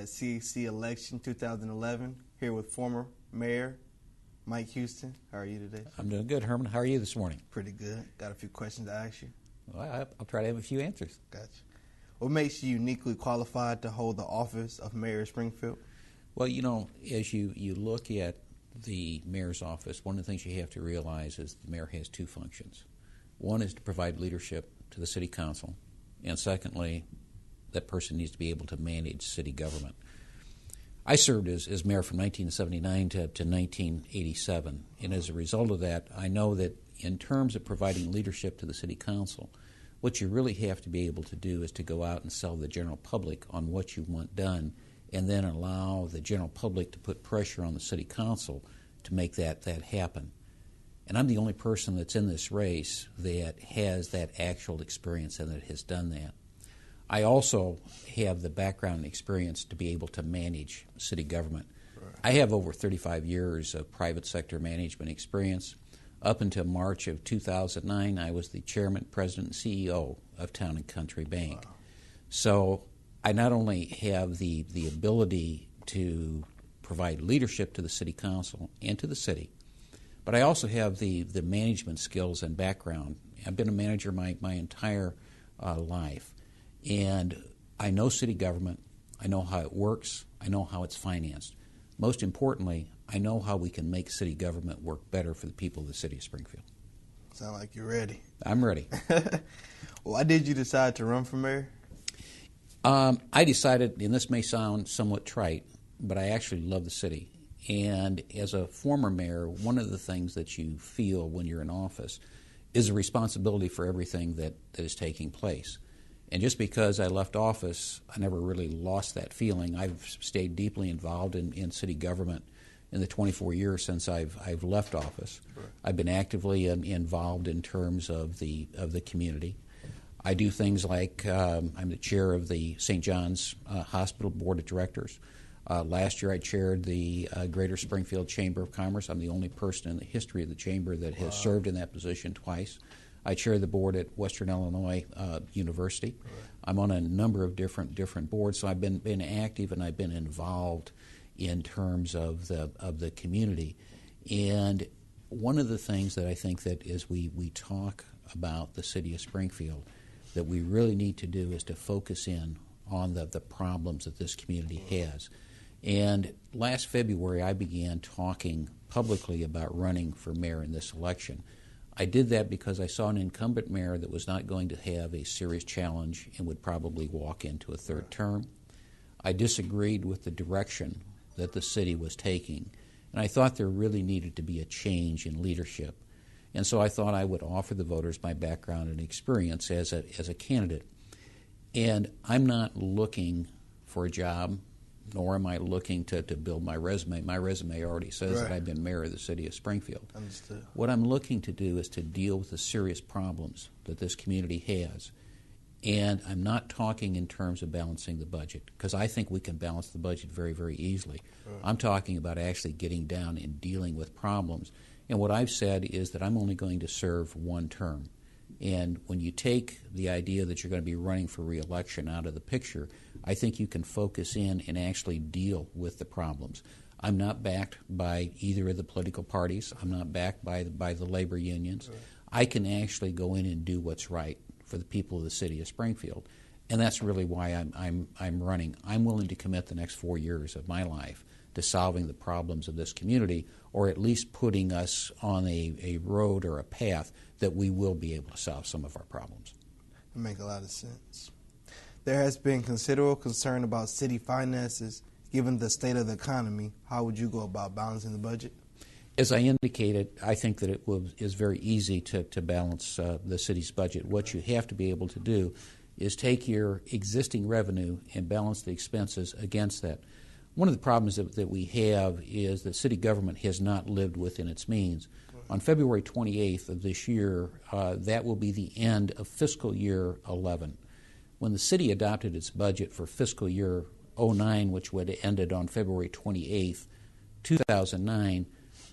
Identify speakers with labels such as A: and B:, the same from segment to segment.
A: CACC election 2011, here with former Mayor Mike Houston. How are you today?
B: I'm doing good, Herman. How are you this morning?
A: Pretty good. Got a few questions to ask you.
B: Well, I'll try to have a few answers.
A: Gotcha. What makes you uniquely qualified to hold the office of Mayor of Springfield?
B: Well, you know, as you look at the mayor's office, one of the things you have to realize is the mayor has two functions. One is to provide leadership to the city council, and secondly, that person needs to be able to manage city government. I served as mayor from 1979 to 1987, and as a result of that, I know that in terms of providing leadership to the city council, what you really have to be able to do is to go out and sell the general public on what you want done, and then allow the general public to put pressure on the city council to make that happen. And I'm the only person that's in this race that has that actual experience and that has done that. I also have the background and experience to be able to manage city government. Right. I have over 35 years of private sector management experience. Up until March of 2009, I was the chairman, president, and CEO of Town and Country Bank. Wow. So I not only have the ability to provide leadership to the city council and to the city, but I also have the management skills and background. I've been a manager my entire life. And I know city government, I know how it works, I know how it's financed. Most importantly, I know how we can make city government work better for the people of the city of Springfield.
A: Sound like you're ready.
B: I'm ready.
A: Why did you decide to run for mayor?
B: I decided, and this may sound somewhat trite, but I actually love the city. And as a former mayor, one of the things that you feel when you're in office is a responsibility for everything that is taking place. And just because I left office, I never really lost that feeling. I've stayed deeply involved in city government in the 24 years since I've left office. Right. I've been actively involved in terms of the community. I do things like I'm the chair of the St. John's Hospital Board of Directors. Last year I chaired the Greater Springfield Chamber of Commerce. I'm the only person in the history of the chamber that has served in that position twice. I chair the board at Western Illinois University. Right. I'm on a number of different boards, so I've been active and I've been involved in terms of the community. And one of the things that I think that as we talk about the city of Springfield, that we really need to do is to focus in on the problems that this community has. And last February, I began talking publicly about running for mayor in this election. I did that because I saw an incumbent mayor that was not going to have a serious challenge and would probably walk into a third term. I disagreed with the direction that the city was taking, and I thought there really needed to be a change in leadership. And so I thought I would offer the voters my background and experience as a candidate. And I'm not looking for a job, nor am I looking to build my resume. My resume already says that I've been mayor of the city of Springfield.
A: Understood.
B: What I'm looking to do is to deal with the serious problems that this community has. And I'm not talking in terms of balancing the budget, because I think we can balance the budget very, very easily. Right. I'm talking about actually getting down and dealing with problems. And what I've said is that I'm only going to serve one term. And when you take the idea that you're going to be running for re-election out of the picture, I think you can focus in and actually deal with the problems. I'm not backed by either of the political parties. I'm not backed by the labor unions. Right. I can actually go in and do what's right for the people of the city of Springfield. And that's really why I'm running. I'm willing to commit the next 4 years of my life to solving the problems of this community, or at least putting us on a road or a path that we will be able to solve some of our problems.
A: That makes a lot of sense. There has been considerable concern about city finances. Given the state of the economy, how would you go about balancing the budget?
B: As I indicated, I think that is very easy to balance the city's budget. What you have to be able to do is take your existing revenue and balance the expenses against that. One of the problems that we have is that city government has not lived within its means. On February 28th of this year, that will be the end of fiscal year 11. When the city adopted its budget for fiscal year 09, which would have ended on February 28th, 2009,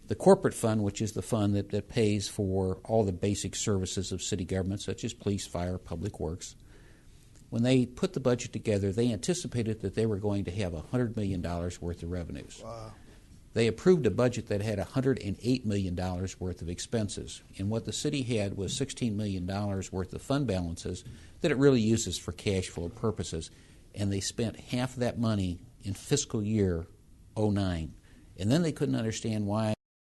B: the corporate fund, which is the fund that pays for all the basic services of city government, such as police, fire, public works, when they put the budget together, they anticipated that they were going to have $100 million worth of revenues.
A: Wow.
B: They approved a budget that had $108 million worth of expenses. And what the city had was $16 million worth of fund balances that it really uses for cash flow purposes. And they spent half of that money in fiscal year '09. And then they couldn't understand why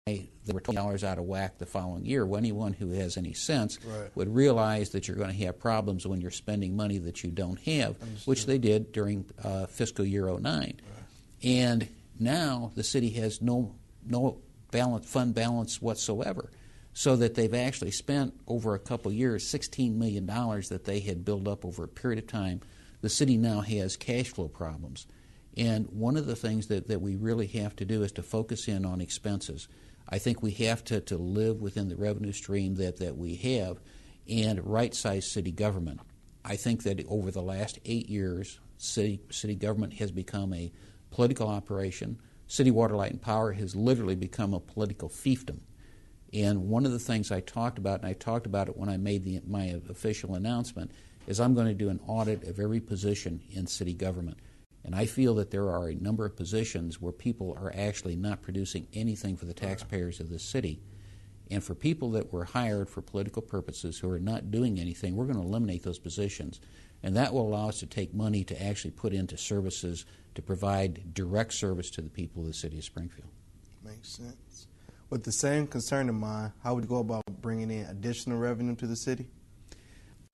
B: they were $20 out of whack the following year. Well, anyone who has any sense would realize that you're going to have problems when you're spending money that you don't have, which they did during fiscal year '09. And now the city has no fund balance whatsoever, so that they've actually spent over a couple years $16 million that they had built up over a period of time. The city now has cash flow problems. And one of the things that we really have to do is to focus in on expenses. I think we have to live within the revenue stream that we have and right-size city government. I think that over the last 8 years, city government has become a political operation. City Water, Light, and Power has literally become a political fiefdom. And one of the things I talked about, and I talked about it when I made my official announcement, is I'm going to do an audit of every position in city government. And I feel that there are a number of positions where people are actually not producing anything for the taxpayers of the city. And for people that were hired for political purposes who are not doing anything, we're going to eliminate those positions. And that will allow us to take money to actually put into services to provide direct service to the people of the city of Springfield.
A: Makes sense. With the same concern in mind, how would you go about bringing in additional revenue to the city?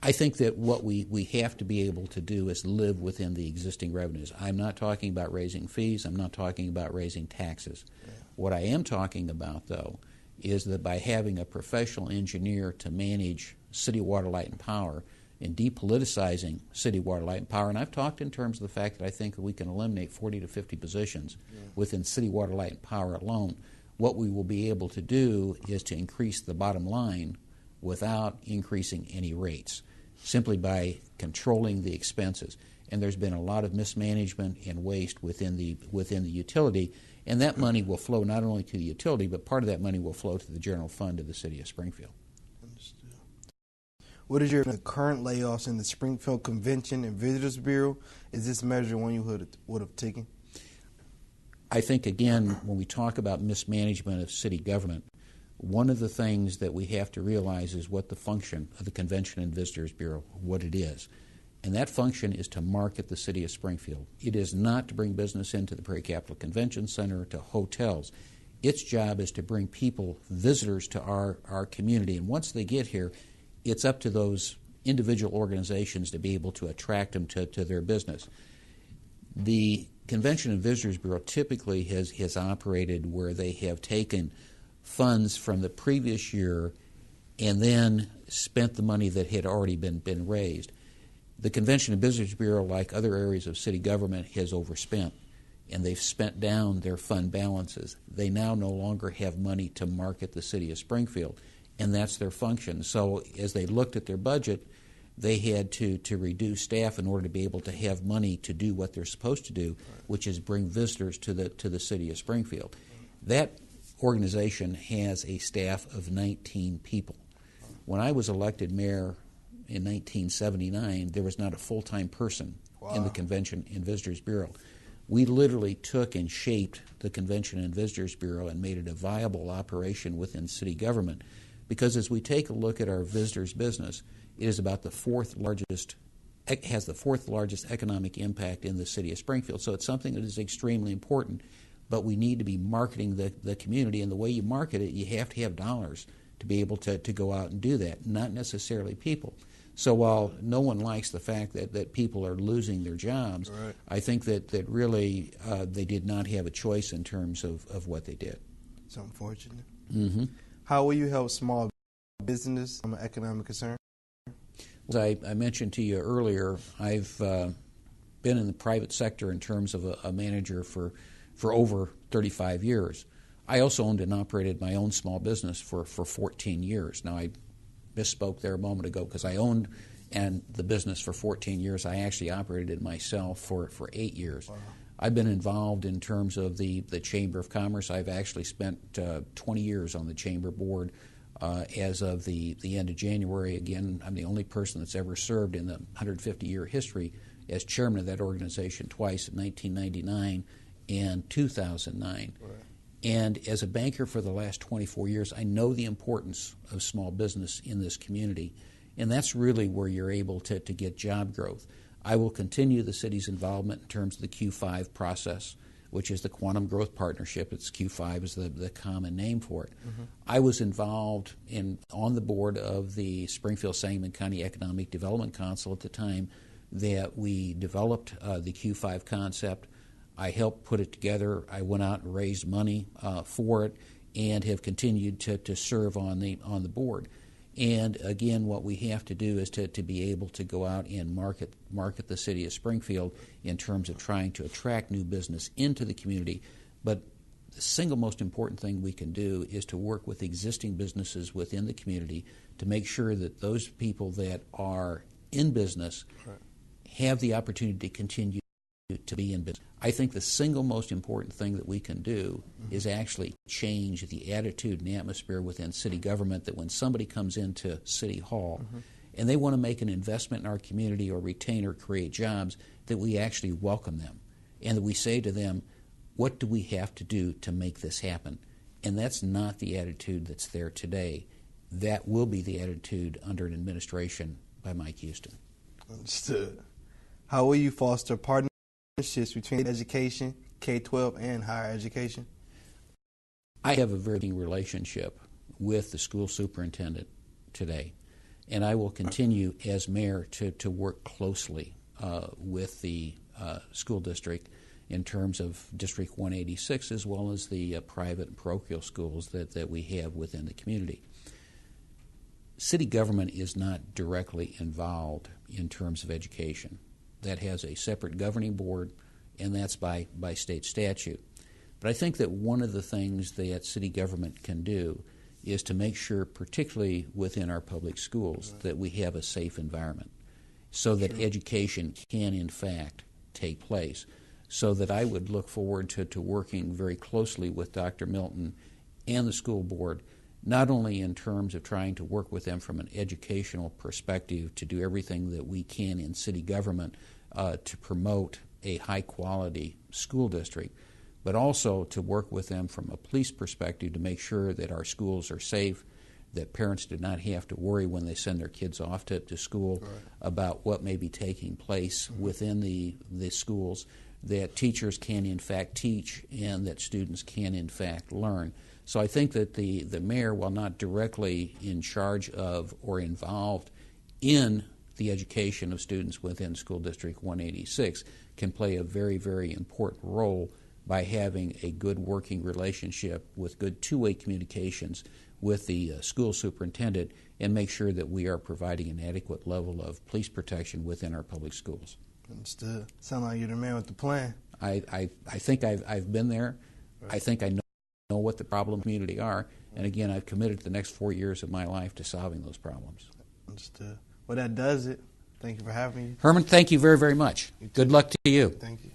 B: I think that what we have to be able to do is live within the existing revenues. I'm not talking about raising fees. I'm not talking about raising taxes. Yeah. What I am talking about, though, is that by having a professional engineer to manage City Water, Light, and Power and depoliticizing City Water, Light, and Power, and I've talked in terms of the fact that I think that we can eliminate 40 to 50 positions within City Water, Light, and Power alone. What we will be able to do is to increase the bottom line without increasing any rates, simply by controlling the expenses. And there's been a lot of mismanagement and waste within the utility, and that money will flow not only to the utility, but part of that money will flow to the general fund of the city of Springfield.
A: Understood. What is your current layoffs in the Springfield Convention and Visitors Bureau? Is this measure one you would have taken?
B: I think, again, when we talk about mismanagement of city government, one of the things that we have to realize is what the function of the Convention and Visitors Bureau, what it is. And that function is to market the city of Springfield. It is not to bring business into the Prairie Capital Convention Center, to hotels. Its job is to bring people, visitors to our community. And once they get here, it's up to those individual organizations to be able to attract them to their business. The Convention and Visitors Bureau typically has operated where they have taken funds from the previous year and then spent the money that had already been raised. The Convention and Visitors Bureau, like other areas of city government, has overspent, and they've spent down their fund balances. They now no longer have money to market the city of Springfield, and that's their function. So as they looked at their budget, they had to reduce staff in order to be able to have money to do what they're supposed to do, which is bring visitors to the city of Springfield. That organization has a staff of 19 people. When I was elected mayor in 1979, there was not a full-time person in the Convention and Visitors Bureau. We literally took and shaped the Convention and Visitors Bureau and made it a viable operation within city government, because as we take a look at our visitors business, it is about has the fourth largest economic impact in the city of Springfield. So it's something that is extremely important, but we need to be marketing the community, and the way you market it, you have to have dollars to be able to go out and do that, not necessarily people. So while no one likes the fact that people are losing their jobs, right, I think that really they did not have a choice in terms of what they did.
A: It's unfortunate.
B: Mm-hmm.
A: How will you help small business from an economic concern?
B: As I mentioned to you earlier, I've been in the private sector in terms of a manager for over 35 years. I also owned and operated my own small business for 14 years. Now, I misspoke there a moment ago because I owned the business for 14 years. I actually operated it myself for 8 years. Wow. I've been involved in terms of the Chamber of Commerce. I've actually spent 20 years on the Chamber board. As of the end of January, again, I'm the only person that's ever served in the 150-year history as chairman of that organization twice, in 1999 and 2009. Right. And as a banker for the last 24 years, I know the importance of small business in this community, and that's really where you're able to get job growth. I will continue the city's involvement in terms of the Q5 process, which is the Quantum Growth Partnership. It's Q5 is the common name for it. Mm-hmm. I was involved on the board of the Springfield Sangamon County Economic Development Council at the time that we developed the Q5 concept. I helped put it together. I went out and raised money for it, and have continued to serve on the board. And again, what we have to do is to be able to go out and market the city of Springfield in terms of trying to attract new business into the community. But the single most important thing we can do is to work with existing businesses within the community to make sure that those people that are in business have the opportunity to continue to be in business. I think the single most important thing that we can do is actually change the attitude and atmosphere within city government, that when somebody comes into City Hall and they want to make an investment in our community or retain or create jobs, that we actually welcome them and that we say to them, what do we have to do to make this happen? And that's not the attitude that's there today. That will be the attitude under an administration by Mike Houston.
A: Understood. How will you foster partnerships between education, K-12, and higher education?
B: I have a very good relationship with the school superintendent today, and I will continue as mayor to work closely with the school district in terms of District 186 as well as the private and parochial schools that we have within the community. City government is not directly involved in terms of education. That has a separate governing board, and that's by state statute. But I think that one of the things that city government can do is to make sure, particularly within our public schools, that we have a safe environment so that education can, in fact, take place. So that I would look forward to working very closely with Dr. Milton and the school board, not only in terms of trying to work with them from an educational perspective to do everything that we can in city government to promote a high-quality school district, but also to work with them from a police perspective to make sure that our schools are safe, that parents do not have to worry when they send their kids off to school about what may be taking place within the schools, that teachers can in fact teach and that students can in fact learn. So I think that the mayor, while not directly in charge of or involved in the education of students within School District 186, can play a very, very important role by having a good working relationship with good two-way communications with the school superintendent and make sure that we are providing an adequate level of police protection within our public schools.
A: Understood. Sound like you're the man with the plan.
B: I think I've been there. Right. I think I know what the problem community are, and again, I've committed the next 4 years of my life to solving those problems.
A: Understood. Well, that does it. Thank you for having me.
B: Herman, thank you very, very much. Good luck to you.
A: Thank you.